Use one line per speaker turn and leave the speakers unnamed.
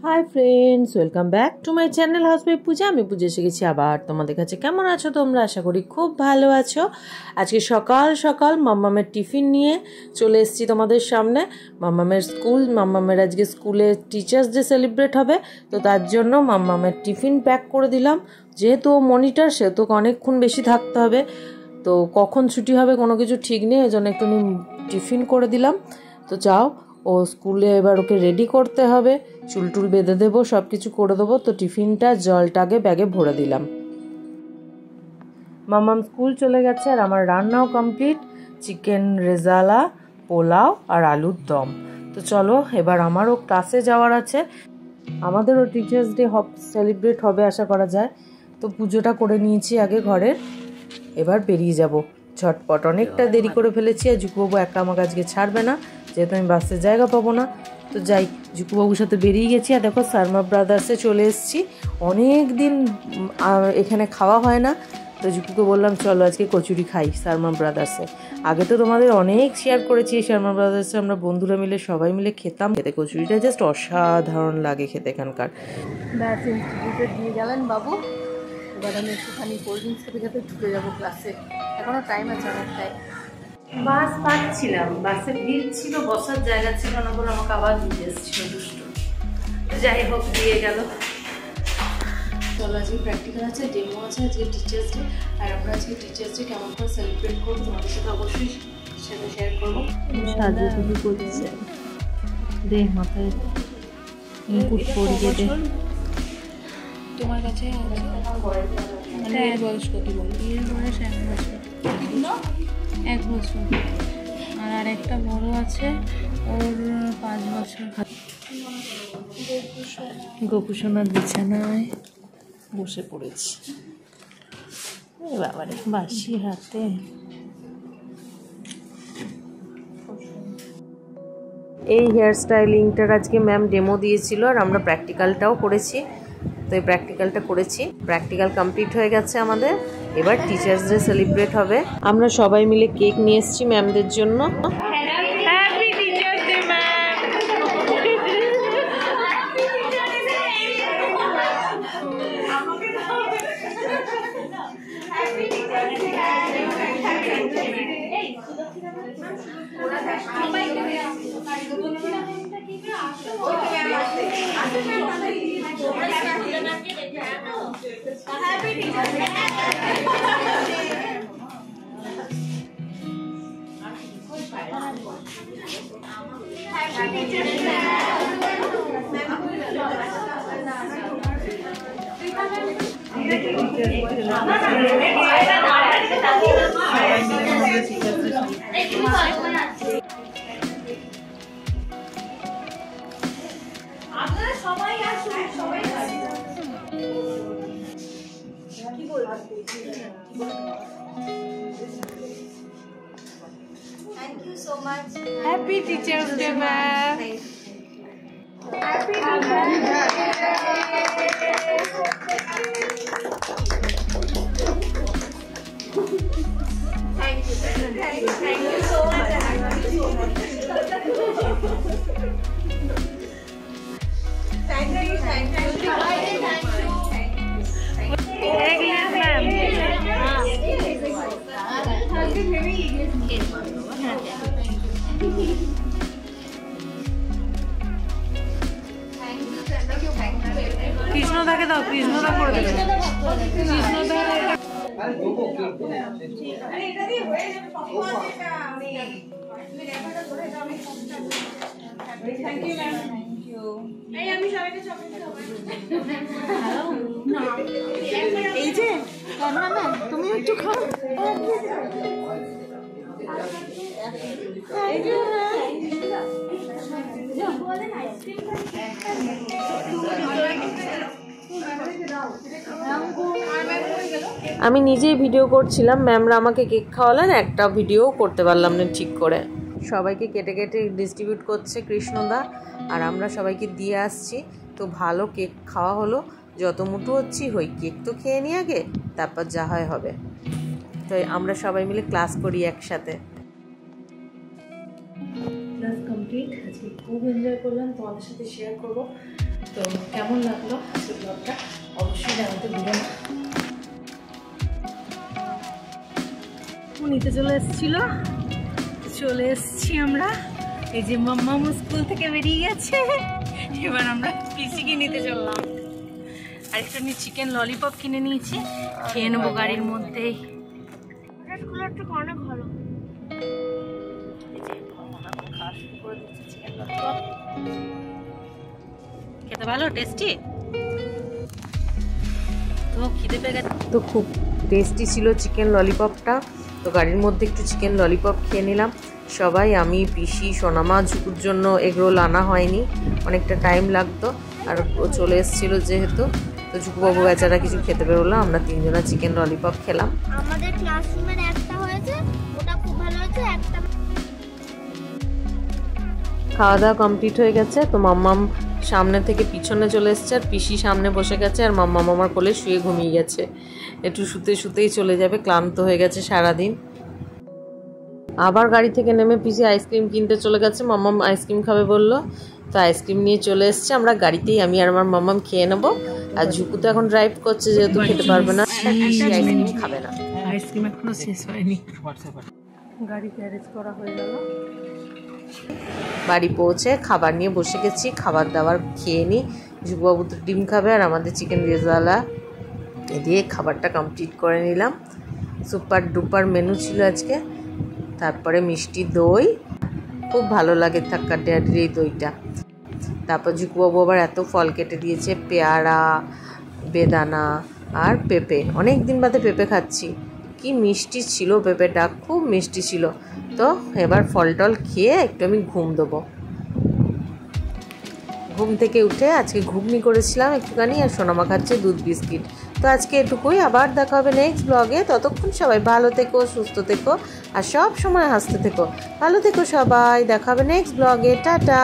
High friends, welcome back to my channel housewife Puja. আমি পূজা এসে গেছি আবার তোমাদের কাছে। কেমন আছো তোমরা? আশা করি খুব ভালো আছো। আজকে সকাল সকাল মাম্মামের টিফিন নিয়ে চলে এসেছি তোমাদের সামনে। মাম্মামের আজকে স্কুলে টিচার্স ডে সেলিব্রেট হবে, তো তার জন্য মাম্মামের টিফিন প্যাক করে দিলাম। যেহেতু ও মনিটর, সেহেতু অনেকক্ষণ বেশি থাকতে হবে, তো কখন ছুটি হবে কোনো কিছু ঠিক নেই, এই জন্য একটু টিফিন করে দিলাম। তো যাও, ও স্কুলে এবার ওকে রেডি করতে হবে, চুলটুল বেঁধে দেবো, সব কিছু করে দেবো। তো টিফিনটা জলটাকে ব্যাগে ভরে দিলাম। মাম্মাম স্কুল চলে গেছে আর আমার রান্নাও কমপ্লিট। চিকেন রেজালা, পোলাও আর আলুর দম। তো চলো, এবার আমারও ক্লাসে যাওয়ার আছে। আমাদেরও টিচার্স ডে সেলিব্রেট হবে আশা করা যায়। তো পুজোটা করে নিয়েছি আগে ঘরের, এবার বেরিয়ে যাব ঝটপট। অনেকটা দেরি করে ফেলেছি, আর জুকুবাবু একা আমাকে আজকে ছাড়বে না, যেহেতু আমি বাসে জায়গা পাবো না। তো যাই, জুকুবাবুর সাথে বেরিয়ে গেছি। আর দেখো, শর্মা ব্রাদার্সে চলে এসেছি। অনেক দিন এখানে খাওয়া হয় না, তো জুকুকে বললাম চলো আজকে কচুরি খাই শর্মা ব্রাদার্সে। আগে তো তোমাদের অনেক শেয়ার করেছি এই শর্মা ব্রাদার্সে আমরা বন্ধুরা মিলে সবাই মিলে খেতাম। খেতে কচুরিটা জাস্ট অসাধারণ লাগে খেতে এখানকার। ব্যাস, ইনস্টিটিউটে দিয়ে গেলেন বাবু। এবার আমি একটুখানি কোল্ড ড্রিঙ্কস খেতে খেতে ঢুকে যাবো ক্লাসে। এখনও টাইম আছে অনেকটাই। বাস পাচ্ছিলাম, বাসে ভিড় ছিল, বসার জায়গা ছিল না বলে আমাকে আবার দিয়ে এসেছিল দুষ্ট। যাই হোক, দিয়ে গেল। চলো, আজকে প্র্যাকটিক্যাল আছে, ডেমো আছে, আজকে টিচার্স ডে। আর আমরা আজকে টিচার্স ডে কেমন করে সেলিব্রেট করবো তোমাদের সাথে অবশ্যই সেটা শেয়ার করবো। সাজিয়ে টুকু করছে, দে মাথায় মুকুট পরিয়ে দে।
তোমার কাছে মানে এর বয়স কত? বল, এর বয়স 1 বছর। 1 বছর। আর আরেকটা বড় আছে, ওর 5 বছর।
গোপুসোনার বিছানায় বসে পড়েছি। বাবারে, বাসি হাতে। এই হেয়ার স্টাইলিংটার আজকে ম্যাম ডেমো দিয়েছিল, আর আমরা প্র্যাকটিক্যালটাও করেছি। তো এই প্র্যাকটিক্যালটা করেছি, প্র্যাকটিক্যাল কমপ্লিট হয়ে গেছে আমাদের। এবার টিচার্স ডে সেলিব্রেট হবে। আমরা সবাই মিলে কেক নিয়ে এসেছি ম্যামদের জন্য। Happy teachers day ma'am.
Thank you so much.
Happy Teachers Day, ma'am.
Happy Teachers Day. Thank you. Thank you so much. Thank you. Thank you.
কৃষ্ণদাকে দাও, কৃষ্ণদা করে দেবে। কৃষ্ণদা
এই যে তুমি একটু খাও।
আমি নিজেই ভিডিও করছিলাম, ম্যামরা আমাকে কেক খাওয়ালেন, একটা ভিডিও করতে পারলাম না ঠিক করে। সবাইকে কেটে কেটে ডিস্ট্রিবিউট করছে কৃষ্ণদা, আর আমরা সবাইকে দিয়ে আসছি। তো ভালো কেক খাওয়া হলো, যত মুঠো হচ্ছি হই, কেক তো খেয়ে নিই আগে, তারপর যা হয় হবে। তো আমরা সবাই মিলে ক্লাস করি একসাথে। Class complete. আজকে খুব এনজয় করলাম, তোমাদের সাথে শেয়ার করবো। তো কেমন লাগলো আজকের ব্লগটা অবশ্যই জানাতে ভুলবেন না। নিতে চলে এসেছি আমরা। এই যে মাম্মাম স্কুল থেকে বেরিয়ে গেছে, এবার আমরা পিসিকে নিতে চললাম। আর একটা চিকেন ললিপপ কিনে নিয়েছি, খেয়ে নেবো গাড়ির মধ্যেই।
অনেক ভালো।
খেতে ভালো, টেস্টি তো, খিদে পেয়ে গেছে তো। খুব টেস্টি ছিল চিকেন ললিপপটা। তো গাড়ির মধ্যে একটু চিকেন ললিপপ খেয়ে নিলাম সবাই। আমি, পিসি, সোনামা। ঝুকুর জন্য এগরোল আনা হয়নি, অনেকটা টাইম লাগতো, আর ও চলে এসেছিল যেহেতু। তো ঝুকুবাবু বেচারা কিছু খেতে বেরোলো, আমরা তিনজনা চিকেন ললিপপ খেলাম।
আমাদের ক্লাসরুমের একটা হয়েছে, ওটা খুব ভালো হয়েছে। একটা
খাওয়া দাওয়া কমপ্লিট হয়ে গেছে। তো মাম্মাম সামনে থেকে পিছনে চলে এসছে, আর পিসি সামনে বসে গেছে, আর মাম্মাম আমার কোলে শুয়ে ঘুমিয়ে গেছে। একটু শুতেই চলে যাবে, ক্লান্ত হয়ে গেছে সারাদিন। আবার গাড়ি থেকে নেমে পিসি আইসক্রিম কিনতে চলে গেছে, মাম্মাম আইসক্রিম খাবে বললো, তো আইসক্রিম নিয়ে চলে এসছে। আমরা গাড়িতেই, আমি আর আমার মাম্মাম খেয়ে নেবো। আর ঝুকু তো এখন ড্রাইভ করছে, যেহেতু খেতে পারবে না, আইসক্রিম খাবে না। আইসক্রিম এখনো শেষ হয়নি। গাড়ি গ্যারেজ করা হয়ে গেল, বাড়ি পৌঁছে খাবার নিয়ে বসে গেছি। খাবার দাবার খেয়ে নিই। ঝুকুবাবু তো ডিম খাবে, আর আমাদের চিকেন রেজালা দিয়ে খাবারটা কমপ্লিট করে নিলাম। সুপার ডুপার মেনু ছিল আজকে। তারপরে মিষ্টি দই, খুব ভালো লাগে থাক্কা ড্যাডির এই দইটা। তারপর ঝুকুবাবু আবার এত ফল কেটে দিয়েছে, পেয়ারা, বেদানা আর পেঁপে। অনেক দিন বাদে পেঁপে খাচ্ছি, কি মিষ্টি ছিল পেঁপেটা, খুব মিষ্টি ছিল। তো এবার ফল টল খেয়ে একটু আমি ঘুম দেবো। ঘুম থেকে উঠে আজকে ঘুগনি করেছিলাম একটুখানি, আর সোনামা খাচ্ছে দুধ বিস্কিট। তো আজকে এটুকুই, আবার দেখা হবে নেক্সট ব্লগে। ততক্ষণ সবাই ভালো থেকো, সুস্থ থেকো, আর সব সময় হাসতে থেকো। ভালো থেকো সবাই, দেখা হবে নেক্সট ব্লগে। টাটা।